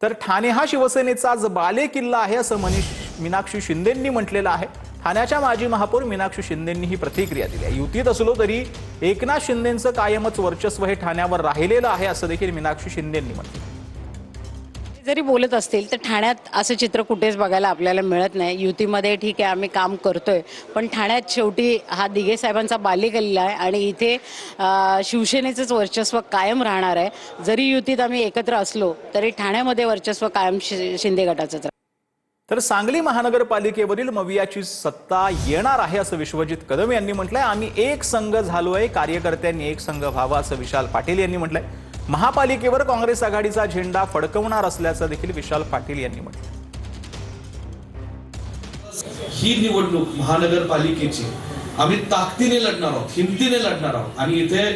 तर ठाणे हा शिवसेनेचाच बालेकिल्ला आहे असं मीनाक्षी शिंदेंनी म्हटलेलं आहे। ठाण्याच्या माजी महापौर मीनाक्षी शिंदेंनी ही प्रतिक्रिया दिली आहे। युतीत असलो तरी एकनाथ शिंदेंचं कायमच वर्चस्व हे ठाण्यावर राहिलेलं आहे असं देखील मीनाक्षी शिंदेंनी म्हटलं। जरी बोलत असतील तर ठाण्यात असं चित्र कुठेच बघायला आपल्याला मिळत नाही। युतीमध्ये ठीक आहे आम्ही काम करतोय, पण ठाण्यात शेवटी हा दिघे साहेबांचा बालेकिल्ला आहे आणि इथे शिवसेनेचंच वर्चस्व कायम राहणार आहे। जरी युतीत आम्ही एकत्र असलो तरी ठाण्यामध्ये वर्चस्व कायम शिंदे गटाचंच। तर सांगली महानगरपालिकेवरील मवियाची सत्ता येणार आहे असं विश्वजित कदम यांनी म्हटलंय। आम्ही एक संघ झालोय, कार्यकर्त्यांनी एक संघ व्हावा असं विशाल पाटील यांनी म्हटलंय। महापालिकेवर काँग्रेस आघाडीचा झेंडा फडकवणार असल्याचं देखील विशाल पाटील यांनी म्हटलं। ही निवडणूक महानगरपालिकेची आम्ही ताकदीने लढणार आहोत, हिमतीने लढणार आहोत आणि इथे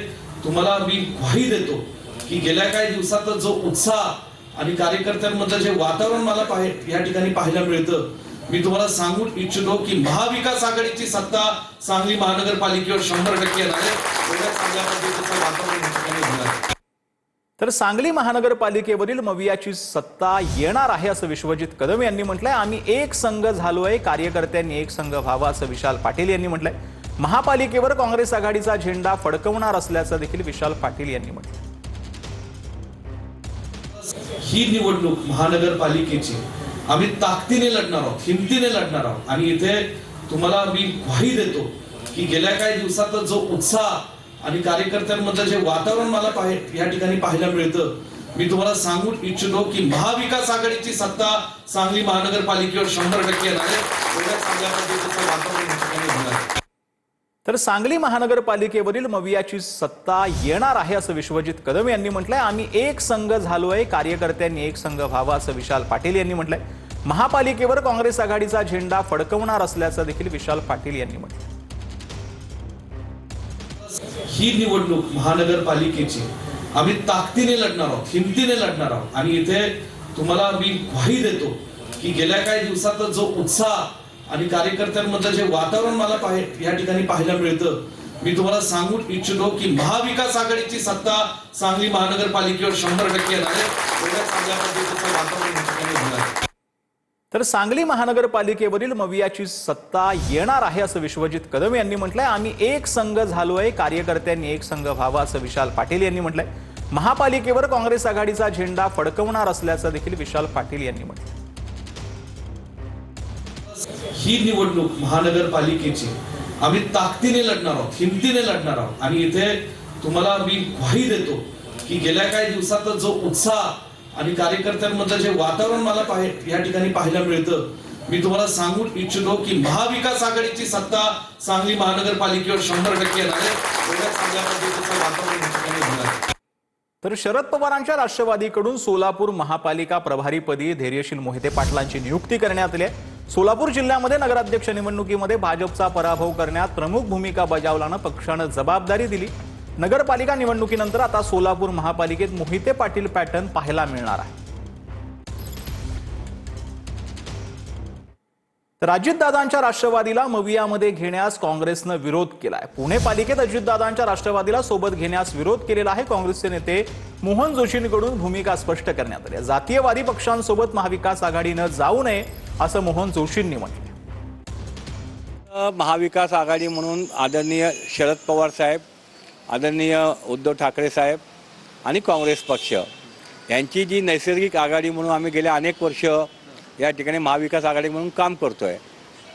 तुम्हाला मी ग्वाही देतो की गेल्या काही दिवसात जो उत्साह आणि कार्यकर्त्यांमधलं जे वातावरण मला या ठिकाणी पाहायला मिळतं, मी तुम्हाला सांगू इच्छितो की महाविकास आघाडीची सत्ता सांगली महानगरपालिकेवर 100% येणार आहे। एवढ्या चांगल्या पद्धतीचं वातावरण या ठिकाणी होणार। तर सांगली महानगरपालिकेवरील मवियाची सत्ता येणार आहे असं विश्वजित कदम यांनी म्हटलंय। आम्ही एक संघ झालोय, कार्यकर्त्यांनी एक संघ व्हावा असं विशाल पाटील यांनी म्हटलंय। महापालिकेवर काँग्रेस आघाडीचा झेंडा फडकवणार असल्याचं देखील विशाल पाटील यांनी म्हटलं। ही निवडणूक महानगरपालिकेची आम्ही ताकदीने लढणार आहोत, हिमतीने लढणार आहोत आणि इथे तुम्हाला मी ग्वाही देतो की गेल्या काही दिवसात जो उत्साह आणि कार्यकर्त्यांमधलं जे वातावरण मला या ठिकाणी पाहायला मिळतं, मी तुम्हाला सांगू इच्छितो की महाविकास आघाडीची सत्ता सांगली महानगरपालिकेवर 100% येणार आहे। एवढ्या चांगल्या पद्धतीचं वातावरण या ठिकाणी होणार। तर सांगली महानगरपालिकेवरील मवियाची सत्ता येणार आहे असं विश्वजित कदम यांनी म्हटलंय। आम्ही एक संघ झालोय, कार्यकर्त्यांनी एक संघ व्हावा असं विशाल पाटील यांनी म्हटलंय। महापालिकेवर काँग्रेस आघाडीचा झेंडा फडकवणार असल्याचं देखील विशाल पाटील यांनी म्हटलं। ही निवडणूक महानगरपालिकेची आम्ही ताकदीने लढणार आहोत, हिमतीने लढणार आहोत आणि इथे तुम्हाला मी ग्वाही देतो की गेल्या काही दिवसात जो उत्साह आणि कार्यकर्त्यांमधलं जे वातावरण मला या ठिकाणी पाहायला मिळतं, मी तुम्हाला सांगू इच्छितो की महाविकास आघाडीची सत्ता सांगली महानगरपालिकेवर 100% येणार आहे। एवढ्या चांगल्या पद्धतीचं वातावरण या ठिकाणी होणार। तर सांगली महानगरपालिकेवरील मवियाची सत्ता येणार आहे असं विश्वजित कदम यांनी म्हटलंय। आम्ही एक संघ झालोय, कार्यकर्त्यांनी एक संघ व्हावा असं विशाल पाटील यांनी म्हटलंय। महापालिकेवर काँग्रेस आघाडीचा झेंडा फडकवणार असल्याचं देखील विशाल पाटील यांनी म्हटलं। ही निवडणूक महानगरपालिकेची आम्ही ताकदीने लढणार आहोत, हिमतीने लढणार आहोत आणि इथे तुम्हाला मी ग्वाही देतो की गेल्या काही दिवसात जो उत्साह आणि कार्यकर्त्यांमधलं जे वातावरण मला या ठिकाणी पाहायला मिळतं, मी तुम्हाला सांगू इच्छितो की महाविकास आघाडीची सत्ता सांगली महानगरपालिकेवर 100% येणार आहे। एवढ्या चांगल्या पद्धतीचं वातावरण या ठिकाणी होणार। तर शरद पवारांच्या राष्ट्रवादीकडून सोलापूर महापालिका प्रभारीपदी धैर्यशील मोहिते पाटलांची नियुक्ती करण्यात आली आहे। सोलापूर जिल्ह्यामध्ये नगराध्यक्ष निवडणुकीमध्ये भाजपचा पराभव करण्यात प्रमुख भूमिका बजावल्यानं पक्षानं जबाबदारी दिली। नगरपालिका निवडणुकीनंतर आता सोलापूर महापालिकेत मोहिते पाटील पॅटर्न पाहायला मिळणार आहे। तर अजितदादांच्या राष्ट्रवादीला मवियामध्ये घेण्यास काँग्रेसनं विरोध केलाय। पुणे पालिकेत अजितदादांच्या राष्ट्रवादीला सोबत घेण्यास विरोध केलेला आहे। काँग्रेसचे नेते मोहन जोशींकडून भूमिका स्पष्ट करण्यात आली आहे। जातीयवादी पक्षांसोबत महाविकास आघाडीनं जाऊ नये असं मोहन जोशींनी म्हटलं। महाविकास आघाडी म्हणून आदरणीय शरद पवार साहेब, आदरणीय उद्धव ठाकरे साहेब आणि काँग्रेस पक्ष यांची जी नैसर्गिक आघाडी म्हणून आम्ही गेल्या अनेक वर्ष या ठिकाणी महाविकास आघाडी म्हणून काम करतोय,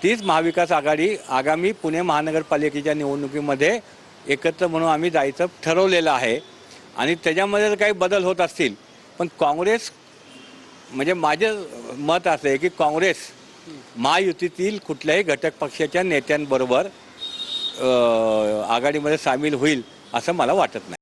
तीच महाविकास आघाडी आगामी पुणे महानगरपालिकेच्या निवडणुकीमध्ये एकत्र म्हणून आम्ही जायचं ठरवलेलं आहे आणि त्याच्यामध्ये जर काही बदल होत असतील, पण काँग्रेस म्हणजे माझे मत असं आहे की काँग्रेस महायुतीतील कुठल्याही घटक पक्षाच्या नेत्यांबरोबर आघाडीमध्ये सामील होईल असं मला वाटत नाही।